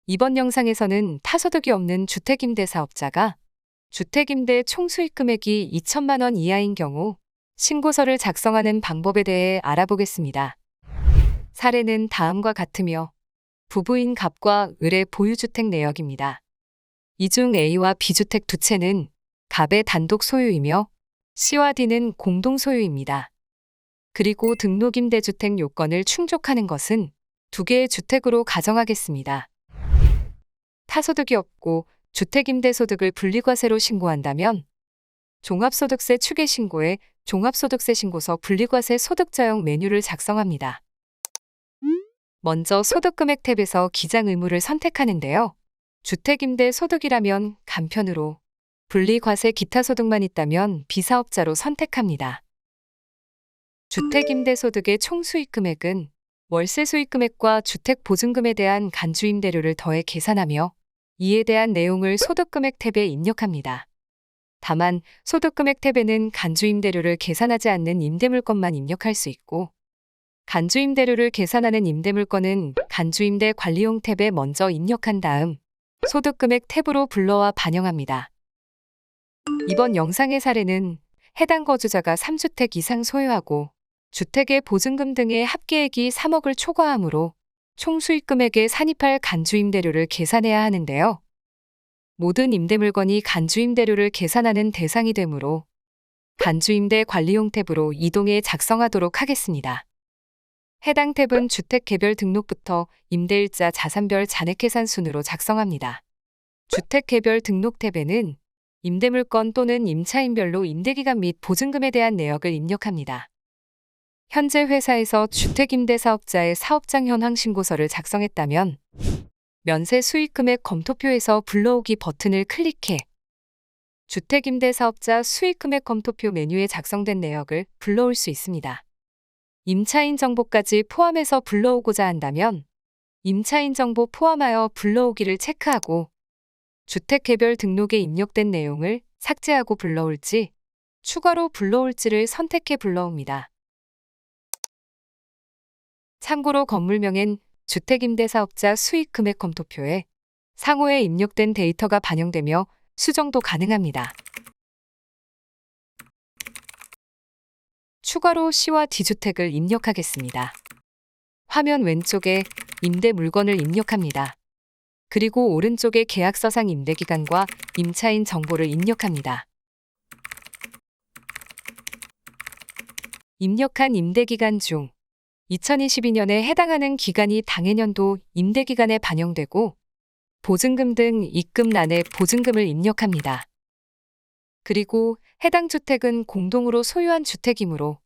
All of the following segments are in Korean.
이번 영상에서는 타소득이 없는 주택임대 사업자가 주택임대 총수익 금액이 2천만 원 이하인 경우 신고서를 작성하는 방법에 대해 알아보겠습니다. 사례는 다음과 같으며 부부인 갑과 을의 보유주택 내역입니다. 이 중 A와 B주택 두 채는 갑의 단독 소유이며 C와 D는 공동 소유입니다. 그리고 등록임대주택 요건을 충족하는 것은 두 개의 주택으로 가정하겠습니다. 타소득이 없고 주택임대소득을 분리과세로 신고한다면 종합소득세 추계신고에 종합소득세 신고서 분리과세 소득자용 메뉴를 작성합니다. 먼저 소득금액 탭에서 기장 의무를 선택하는데요. 주택임대 소득이라면 간편으로, 분리과세 기타 소득만 있다면 비사업자로 선택합니다. 주택임대 소득의 총수익 금액은 월세 수익 금액과 주택보증금에 대한 간주임대료를 더해 계산하며 이에 대한 내용을 소득금액 탭에 입력합니다. 다만 소득금액 탭에는 간주임대료를 계산하지 않는 임대물건만 입력할 수 있고 간주임대료를 계산하는 임대물건은 간주임대 관리용 탭에 먼저 입력한 다음 소득금액 탭으로 불러와 반영합니다. 이번 영상의 사례는 해당 거주자가 3주택 이상 소유하고 주택의 보증금 등의 합계액이 3억을 초과하므로 총수익 금액에 산입할 간주임대료를 계산해야 하는데요. 모든 임대물건이 간주임대료를 계산하는 대상이 되므로 간주임대 관리용 탭으로 이동해 작성하도록 하겠습니다. 해당 탭은 주택 개별 등록부터 임대일자 자산별 잔액계산 순으로 작성합니다. 주택 개별 등록 탭에는 임대물건 또는 임차인별로 임대기간 및 보증금에 대한 내역을 입력합니다. 현재 회사에서 주택임대사업자의 사업장 현황 신고서를 작성했다면 면세 수익금액 검토표에서 불러오기 버튼을 클릭해 주택임대사업자 수익금액 검토표 메뉴에 작성된 내역을 불러올 수 있습니다. 임차인 정보까지 포함해서 불러오고자 한다면 임차인 정보 포함하여 불러오기를 체크하고 주택 개별 등록에 입력된 내용을 삭제하고 불러올지 추가로 불러올지를 선택해 불러옵니다. 참고로 건물명엔 주택임대사업자 수익금액 검토표에 상호에 입력된 데이터가 반영되며 수정도 가능합니다. 추가로 C와 D주택을 입력하겠습니다. 화면 왼쪽에 임대 물건을 입력합니다. 그리고 오른쪽에 계약서상 임대기간과 임차인 정보를 입력합니다. 입력한 임대기간 중 2022년에 해당하는 기간이 당해년도 임대기간에 반영되고 보증금 등 입금란에 보증금을 입력합니다. 그리고 해당 주택은 공동으로 소유한 주택이므로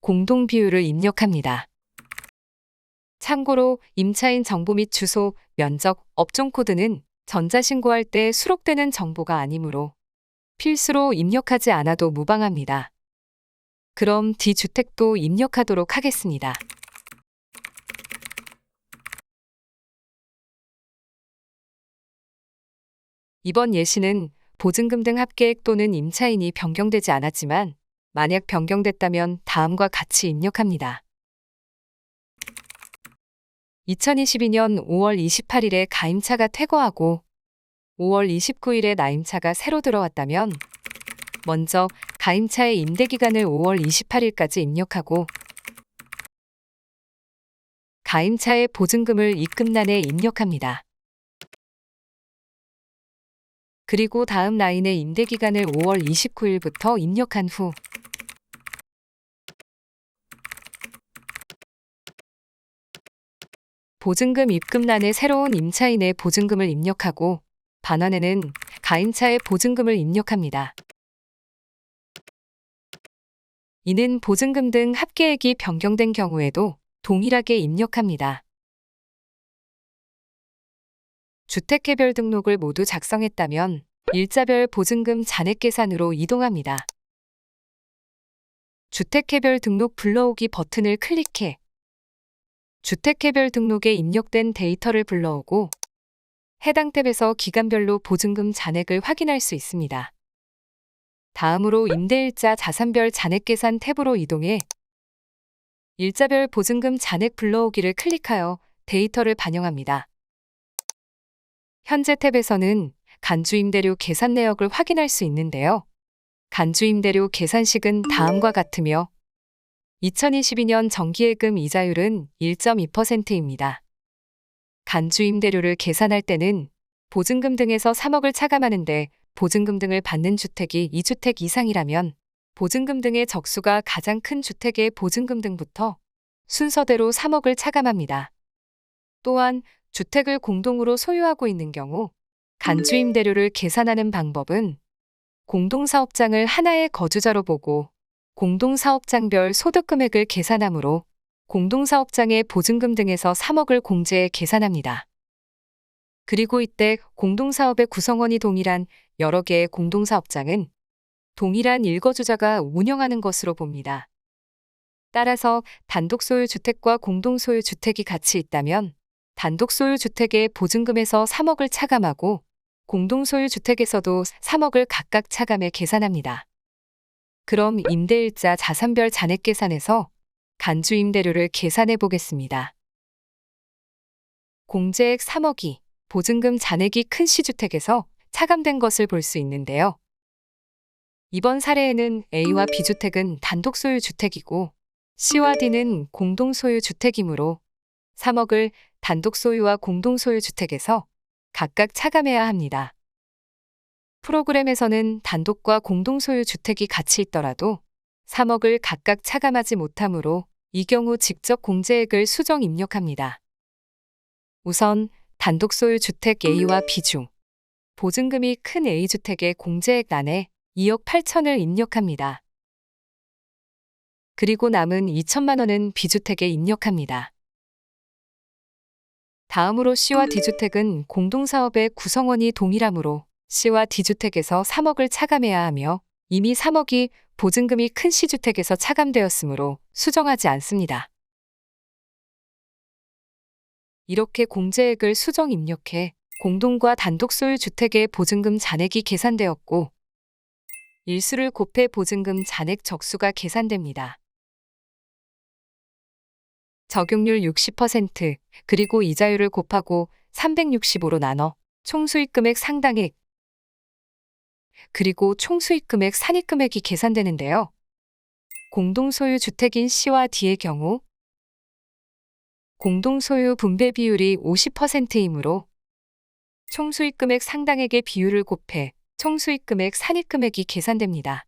공동 비율을 입력합니다. 참고로 임차인 정보 및 주소, 면적, 업종 코드는 전자신고할 때 수록되는 정보가 아니므로 필수로 입력하지 않아도 무방합니다. 그럼 D주택도 입력하도록 하겠습니다. 이번 예시는 보증금 등 합계액 또는 임차인이 변경되지 않았지만 만약 변경됐다면 다음과 같이 입력합니다. 2022년 5월 28일에 가임차가 퇴거하고 5월 29일에 나임차가 새로 들어왔다면 먼저 가임차의 임대기간을 5월 28일까지 입력하고 가임차의 보증금을 입금란에 입력합니다. 그리고 다음 라인의 임대기간을 5월 29일부터 입력한 후 보증금 입금란에 새로운 임차인의 보증금을 입력하고 반환에는 가임차의 보증금을 입력합니다. 이는 보증금 등 합계액이 변경된 경우에도 동일하게 입력합니다. 주택개별 등록을 모두 작성했다면 일자별 보증금 잔액 계산으로 이동합니다. 주택개별 등록 불러오기 버튼을 클릭해 주택개별 등록에 입력된 데이터를 불러오고 해당 탭에서 기간별로 보증금 잔액을 확인할 수 있습니다. 다음으로 임대일자 자산별 잔액계산 탭으로 이동해 일자별 보증금 잔액 불러오기를 클릭하여 데이터를 반영합니다. 현재 탭에서는 간주임대료 계산 내역을 확인할 수 있는데요. 간주임대료 계산식은 다음과 같으며 2022년 정기예금 이자율은 1.2%입니다. 간주임대료를 계산할 때는 보증금 등에서 3억을 차감하는데 보증금 등을 받는 주택이 2주택 이상이라면 보증금 등의 적수가 가장 큰 주택의 보증금 등부터 순서대로 3억을 차감합니다. 또한 주택을 공동으로 소유하고 있는 경우 간주임대료를 계산하는 방법은 공동사업장을 하나의 거주자로 보고 공동사업장별 소득금액을 계산하므로 공동사업장의 보증금 등에서 3억을 공제해 계산합니다. 그리고 이때 공동사업의 구성원이 동일한 여러 개의 공동사업장은 동일한 일거주자가 운영하는 것으로 봅니다. 따라서 단독소유주택과 공동소유주택이 같이 있다면 단독소유주택의 보증금에서 3억을 차감하고 공동소유주택에서도 3억을 각각 차감해 계산합니다. 그럼 임대일자 자산별 잔액계산에서 간주임대료를 계산해 보겠습니다. 공제액 3억이 보증금 잔액이 큰 C주택에서 차감된 것을 볼 수 있는데요. 이번 사례에는 A와 B주택은 단독소유주택이고 C와 D는 공동소유주택이므로 3억을 단독소유와 공동소유주택에서 각각 차감해야 합니다. 프로그램에서는 단독과 공동소유주택이 같이 있더라도 3억을 각각 차감하지 못하므로 이 경우 직접 공제액을 수정 입력합니다. 우선 단독소유주택 A와 B 중 보증금이 큰 A주택의 공제액란에 2억 8천을 입력합니다. 그리고 남은 2천만 원은 B주택에 입력합니다. 다음으로 C와 D주택은 공동사업의 구성원이 동일하므로 C와 D주택에서 3억을 차감해야 하며 이미 3억이 보증금이 큰 C주택에서 차감되었으므로 수정하지 않습니다. 이렇게 공제액을 수정 입력해 공동과 단독소유 주택의 보증금 잔액이 계산되었고 일수를 곱해 보증금 잔액 적수가 계산됩니다. 적용률 60% 그리고 이자율을 곱하고 365로 나눠 총수익금액 상당액 그리고 총수익금액 산입금액이 계산되는데요. 공동소유 주택인 C와 D의 경우 공동소유 분배 비율이 50%이므로 총수익금액 상당액의 비율을 곱해 총수익금액 산입금액이 계산됩니다.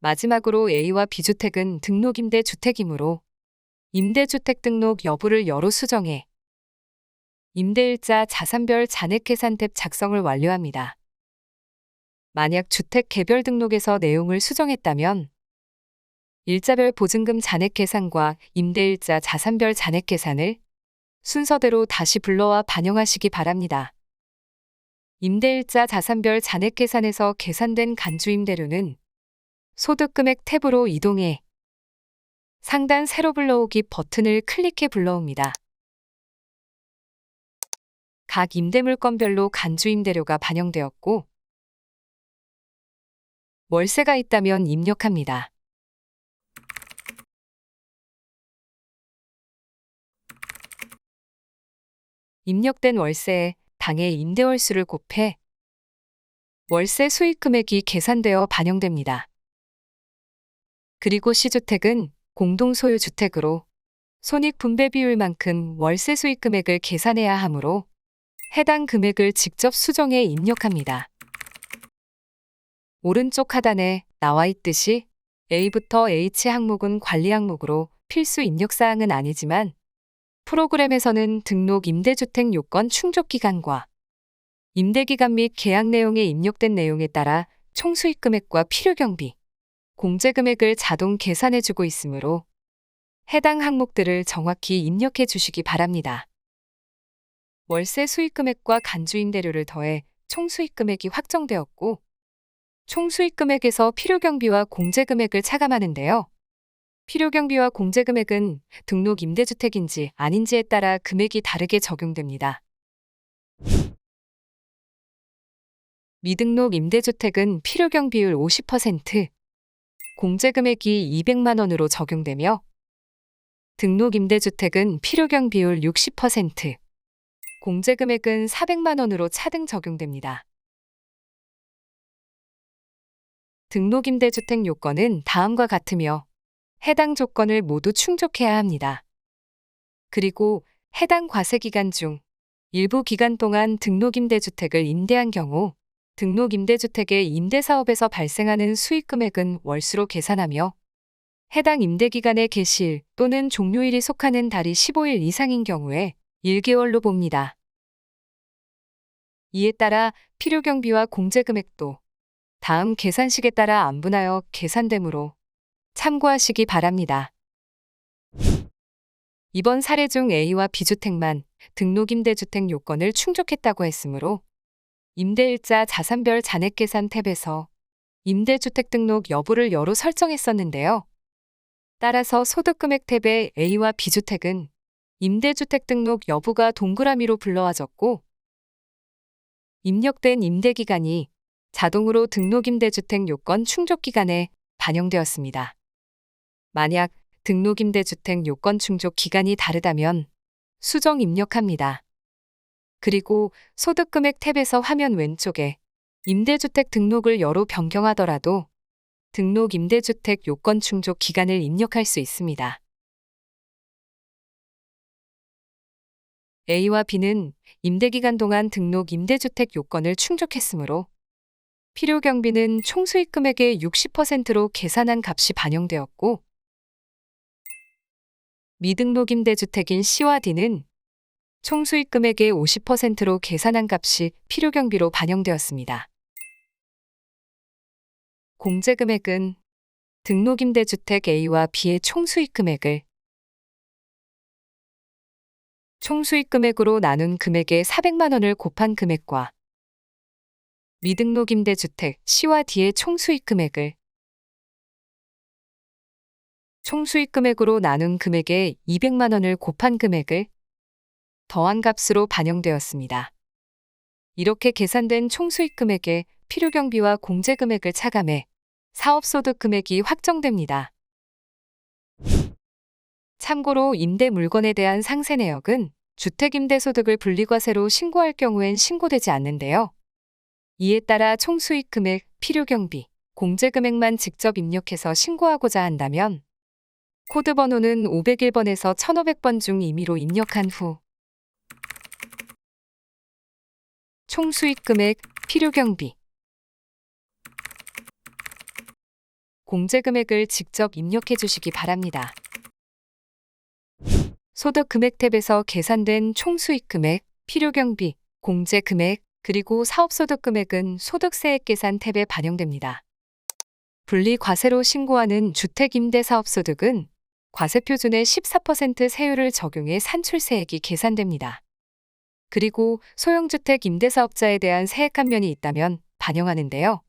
마지막으로 A와 B주택은 등록임대주택이므로 임대주택 등록 여부를 여로 수정해 임대일자 자산별 잔액계산 탭 작성을 완료합니다. 만약 주택 개별 등록에서 내용을 수정했다면 일자별 보증금 잔액 계산과 임대일자 자산별 잔액 계산을 순서대로 다시 불러와 반영하시기 바랍니다. 임대일자 자산별 잔액 계산에서 계산된 간주임대료는 소득금액 탭으로 이동해 상단 새로 불러오기 버튼을 클릭해 불러옵니다. 각 임대물건별로 간주임대료가 반영되었고 월세가 있다면 입력합니다. 입력된 월세에 당해 임대월수를 곱해 월세 수익금액이 계산되어 반영됩니다. 그리고 C주택은 공동소유주택으로 손익분배 비율만큼 월세 수익금액을 계산해야 하므로 해당 금액을 직접 수정해 입력합니다. 오른쪽 하단에 나와 있듯이 A부터 H 항목은 관리 항목으로 필수 입력사항은 아니지만 프로그램에서는 등록 임대주택 요건 충족기간과 임대기간 및 계약 내용에 입력된 내용에 따라 총수익금액과 필요경비, 공제금액을 자동 계산해주고 있으므로 해당 항목들을 정확히 입력해 주시기 바랍니다. 월세 수익금액과 간주임대료를 더해 총수익금액이 확정되었고 총수익금액에서 필요경비와 공제금액을 차감하는데요. 필요경비와 공제금액은 등록 임대주택인지 아닌지에 따라 금액이 다르게 적용됩니다. 미등록 임대주택은 필요경 비율 50%, 공제금액이 200만 원으로 적용되며 등록 임대주택은 필요경 비율 60%, 공제금액은 400만 원으로 차등 적용됩니다. 등록 임대주택 요건은 다음과 같으며 해당 조건을 모두 충족해야 합니다. 그리고 해당 과세기간 중 일부 기간 동안 등록임대주택을 임대한 경우 등록임대주택의 임대사업에서 발생하는 수익금액은 월수로 계산하며 해당 임대기간의 개시일 또는 종료일이 속하는 달이 15일 이상인 경우에 1개월로 봅니다. 이에 따라 필요경비와 공제금액도 다음 계산식에 따라 안분하여 계산되므로 참고하시기 바랍니다. 이번 사례 중 A와 B주택만 등록임대주택 요건을 충족했다고 했으므로 임대일자 자산별 잔액계산 탭에서 임대주택 등록 여부를 여로 설정했었는데요. 따라서 소득금액 탭에 A와 B주택은 임대주택 등록 여부가 동그라미로 불러와졌고 입력된 임대기간이 자동으로 등록임대주택 요건 충족기간에 반영되었습니다. 만약 등록임대주택 요건 충족 기간이 다르다면 수정 입력합니다. 그리고 소득금액 탭에서 화면 왼쪽에 임대주택 등록을 여로 변경하더라도 등록임대주택 요건 충족 기간을 입력할 수 있습니다. A와 B는 임대기간 동안 등록임대주택 요건을 충족했으므로 필요경비는 총수익금액의 60%로 계산한 값이 반영되었고 미등록임대주택인 C와 D는 총수익금액의 50%로 계산한 값이 필요경비로 반영되었습니다. 공제금액은 등록임대주택 A와 B의 총수익금액을 총수익금액으로 나눈 금액의 400만 원을 곱한 금액과 미등록임대주택 C와 D의 총수익금액을 총수익금액으로 나눈 금액의 200만 원을 곱한 금액을 더한 값으로 반영되었습니다. 이렇게 계산된 총수익금액에 필요경비와 공제금액을 차감해 사업소득금액이 확정됩니다. 참고로 임대 물건에 대한 상세 내역은 주택임대소득을 분리과세로 신고할 경우엔 신고되지 않는데요. 이에 따라 총수익금액, 필요경비, 공제금액만 직접 입력해서 신고하고자 한다면 코드 번호는 501번에서 1500번 중 임의로 입력한 후 총수익금액, 필요경비, 공제금액을 직접 입력해 주시기 바랍니다. 소득금액 탭에서 계산된 총수익금액, 필요경비, 공제금액, 그리고 사업소득금액은 소득세액계산 탭에 반영됩니다. 분리과세로 신고하는 주택임대사업소득은 과세표준의 14% 세율을 적용해 산출세액이 계산됩니다. 그리고 소형주택 임대사업자에 대한 세액 감면이 있다면 반영하는데요.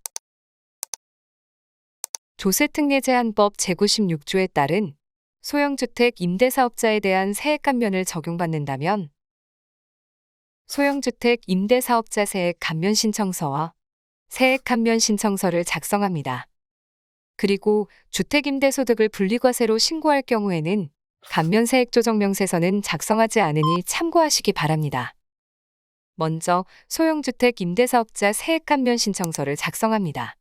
조세특례제한법 제96조에 따른 소형주택 임대사업자에 대한 세액 감면을 적용받는다면 소형주택 임대사업자 세액 감면 신청서와 세액 감면 신청서를 작성합니다. 그리고 주택임대소득을 분리과세로 신고할 경우에는 감면세액조정명세서는 작성하지 않으니 참고하시기 바랍니다. 먼저 소형주택 임대사업자 세액감면 신청서를 작성합니다.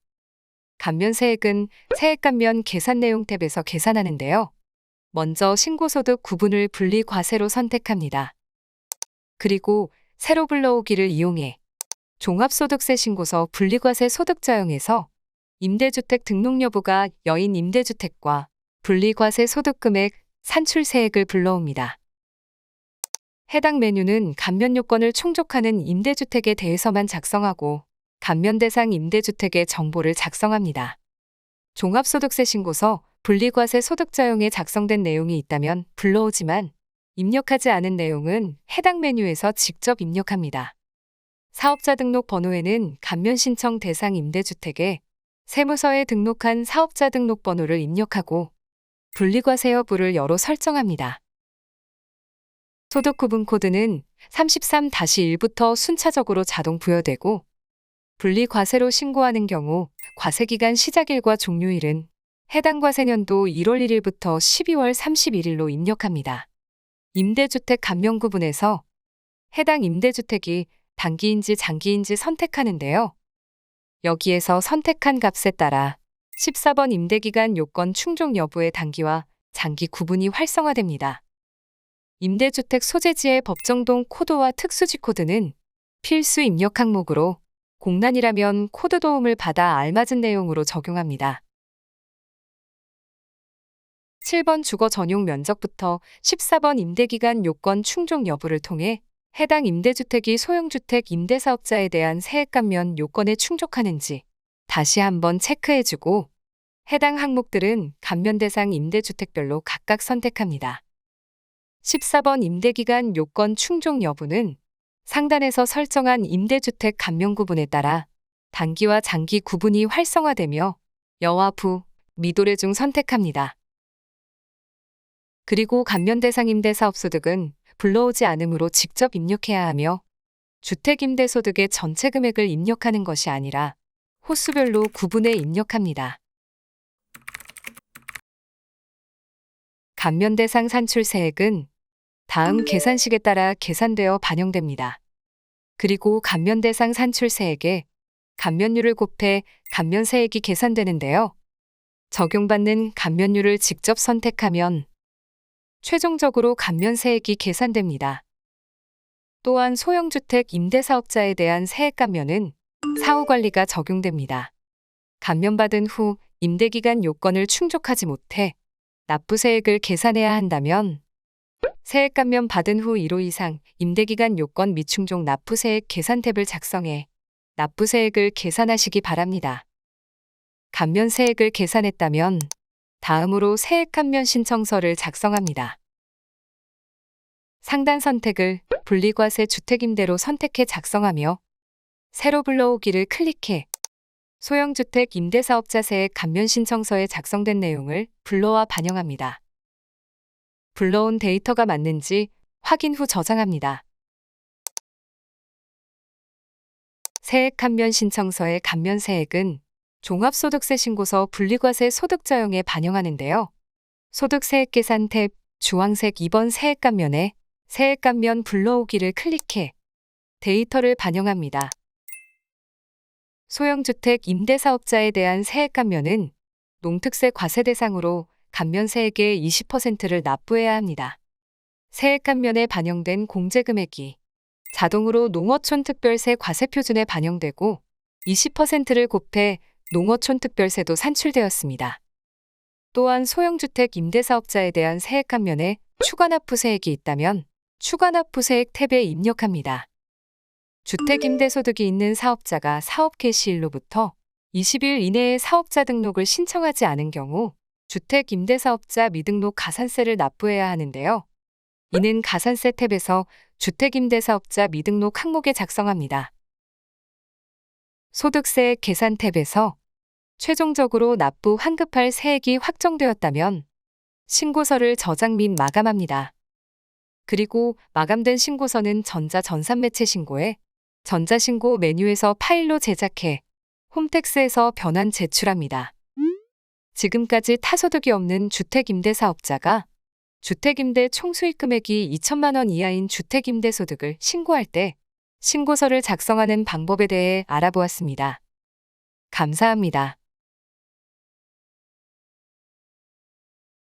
감면세액은 세액감면 계산 내용 탭에서 계산하는데요. 먼저 신고소득 구분을 분리과세로 선택합니다. 그리고 세로 불러오기를 이용해 종합소득세 신고서 분리과세 소득자용에서 임대주택 등록 여부가 여인 임대주택과 분리과세 소득금액, 산출세액을 불러옵니다. 해당 메뉴는 감면 요건을 충족하는 임대주택에 대해서만 작성하고 감면 대상 임대주택의 정보를 작성합니다. 종합소득세 신고서, 분리과세 소득자용에 작성된 내용이 있다면 불러오지만 입력하지 않은 내용은 해당 메뉴에서 직접 입력합니다. 사업자 등록 번호에는 감면 신청 대상 임대주택에 세무서에 등록한 사업자 등록 번호를 입력하고 분리과세 여부를 여로 설정합니다. 소득 구분 코드는 33-1부터 순차적으로 자동 부여되고 분리과세로 신고하는 경우 과세기간 시작일과 종료일은 해당 과세년도 1월 1일부터 12월 31일로 입력합니다. 임대주택 감면 구분에서 해당 임대주택이 단기인지 장기인지 선택하는데요. 여기에서 선택한 값에 따라 14번 임대기간 요건 충족 여부의 단기와 장기 구분이 활성화됩니다. 임대주택 소재지의 법정동 코드와 특수지 코드는 필수 입력 항목으로 공란이라면 코드 도움을 받아 알맞은 내용으로 적용합니다. 7번 주거 전용 면적부터 14번 임대기간 요건 충족 여부를 통해 해당 임대주택이 소형주택 임대사업자에 대한 세액 감면 요건에 충족하는지 다시 한번 체크해주고 해당 항목들은 감면 대상 임대주택별로 각각 선택합니다. 14번 임대기간 요건 충족 여부는 상단에서 설정한 임대주택 감면 구분에 따라 단기와 장기 구분이 활성화되며 여와 부, 미도래 중 선택합니다. 그리고 감면 대상 임대사업소득은 불러오지 않으므로 직접 입력해야 하며 주택임대소득의 전체 금액을 입력하는 것이 아니라 호수별로 구분해 입력합니다. 감면 대상 산출세액은 다음 계산식에 따라 계산되어 반영됩니다. 그리고 감면 대상 산출세액에 감면율을 곱해 감면세액이 계산되는데요. 적용받는 감면율을 직접 선택하면 최종적으로 감면세액이 계산됩니다. 또한 소형주택 임대사업자에 대한 세액 감면은 사후관리가 적용됩니다. 감면받은 후 임대기간 요건을 충족하지 못해 납부세액을 계산해야 한다면 세액 감면 받은 후 1호 이상 임대기간 요건 미충족 납부세액 계산 탭을 작성해 납부세액을 계산하시기 바랍니다. 감면세액을 계산했다면 다음으로 세액 감면 신청서를 작성합니다. 상단 선택을 분리과세 주택임대로 선택해 작성하며 새로 불러오기를 클릭해 소형주택 임대사업자 세액 감면 신청서에 작성된 내용을 불러와 반영합니다. 불러온 데이터가 맞는지 확인 후 저장합니다. 세액 감면 신청서의 감면세액은 종합소득세 신고서 분리과세 소득자용에 반영하는데요. 소득세액 계산 탭 주황색 2번 세액 감면에 세액 감면 불러오기를 클릭해 데이터를 반영합니다. 소형주택 임대사업자에 대한 세액 감면은 농특세 과세 대상으로 감면세액의 20%를 납부해야 합니다. 세액 감면에 반영된 공제금액이 자동으로 농어촌 특별세 과세표준에 반영되고 20%를 곱해 농어촌 특별세도 산출되었습니다. 또한 소형주택 임대사업자에 대한 세액 감면에 추가납부세액이 있다면 추가납부세액 탭에 입력합니다. 주택임대소득이 있는 사업자가 사업 개시일로부터 20일 이내에 사업자 등록을 신청하지 않은 경우 주택임대사업자 미등록 가산세를 납부해야 하는데요. 이는 가산세 탭에서 주택임대사업자 미등록 항목에 작성합니다. 소득세 계산 탭에서 최종적으로 납부 환급할 세액이 확정되었다면 신고서를 저장 및 마감합니다. 그리고 마감된 신고서는 전산매체 신고에 전자신고 메뉴에서 파일로 제작해 홈택스에서 변환 제출합니다. 지금까지 타소득이 없는 주택임대사업자가 주택임대 총수익 금액이 2천만 원 이하인 주택임대소득을 신고할 때 신고서를 작성하는 방법에 대해 알아보았습니다. 감사합니다.